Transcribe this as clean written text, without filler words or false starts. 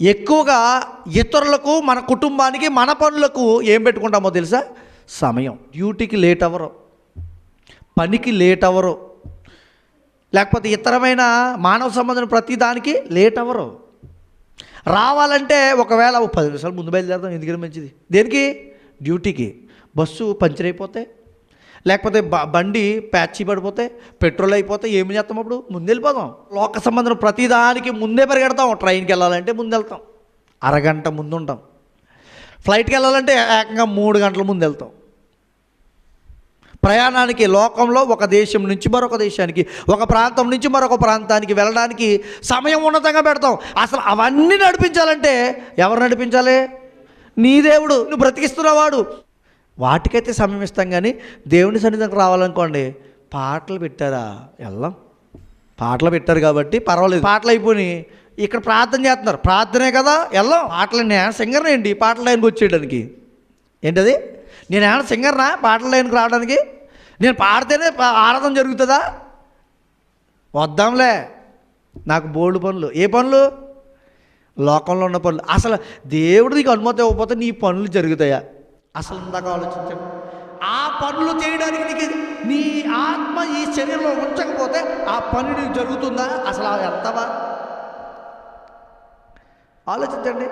ఎక్కువగా ఇతరులకు, మన కుటుంబానికి, మన పనులకు ఏం పెట్టుకుంటామో తెలుసా? సమయం. డ్యూటీకి లేట్ అవ్వరు, పనికి లేట్ అవ్వరు, లేకపోతే ఇతరమైన మానవ సంబంధం ప్రతి దానికి లేట్ అవ్వరు. రావాలంటే ఒకవేళ 10 నిమిషాలు ముందు బయలుదేరదాం, ఎందుకని మంచిది. దేనికి? డ్యూటీకి. బస్సు పంచర్ అయిపోతే, లేకపోతే బండి ప్యాచీ పడిపోతే, పెట్రోల్ అయిపోతే ఏమి చేస్తాం? అప్పుడు ముందు వెళ్ళిపోదాం. లోక సంబంధం ప్రతిదానికి ముందే పరిగెడతాం. ట్రైన్కి వెళ్ళాలంటే ముందు వెళ్తాం, అరగంట ముందు ఉంటాం. ఫ్లైట్కి వెళ్ళాలంటే ఏకంగా 3 గంటల ముందు వెళ్తాం. ప్రయాణానికి, లోకంలో ఒక దేశం నుంచి మరొక దేశానికి, ఒక ప్రాంతం నుంచి మరొక ప్రాంతానికి వెళ్ళడానికి సమయం ఉన్నతంగా పెడతాం. అసలు అవన్నీ నడిపించాలంటే ఎవరు నడిపించాలి? నీ దేవుడు, నువ్వు బ్రతికిస్తున్నవాడు. వాటికైతే సమయం ఇస్తాం. కానీ దేవుని సన్నిధికి రావాలనుకోండి, పాటలు పెట్టారా వెళ్దాం, పాటలు పెట్టారు కాబట్టి పర్వాలేదు, పాటలు అయిపోయి ఇక్కడ ప్రార్థన చేస్తున్నారు, ప్రార్థనే కదా వెళ్దాం. పాటలు నేను సింగర్ని ఏంటి పాటల లైన్కి వచ్చేయడానికి? ఏంటది? నేను ఏమైనా సింగర్నా పాటల లైన్కి రావడానికి? నేను పాడితేనే ఆరాధన జరుగుతుందా? వద్దాంలే, నాకు బోల్డ్ పనులు. ఏ పనులు? లోకంలో ఉన్న పనులు. అసలు దేవుడు నీకు అనుమతి ఇవ్వకపోతే నీ పనులు జరుగుతాయా? అసలు ఇందాక ఆలోచించండి. ఆ పనులు చేయడానికి నీకు నీ ఆత్మ ఈ శరీరంలో ఉంచకపోతే ఆ పని నీకు జరుగుతుందా? అసలు వెళ్తావా? ఆలోచించండి.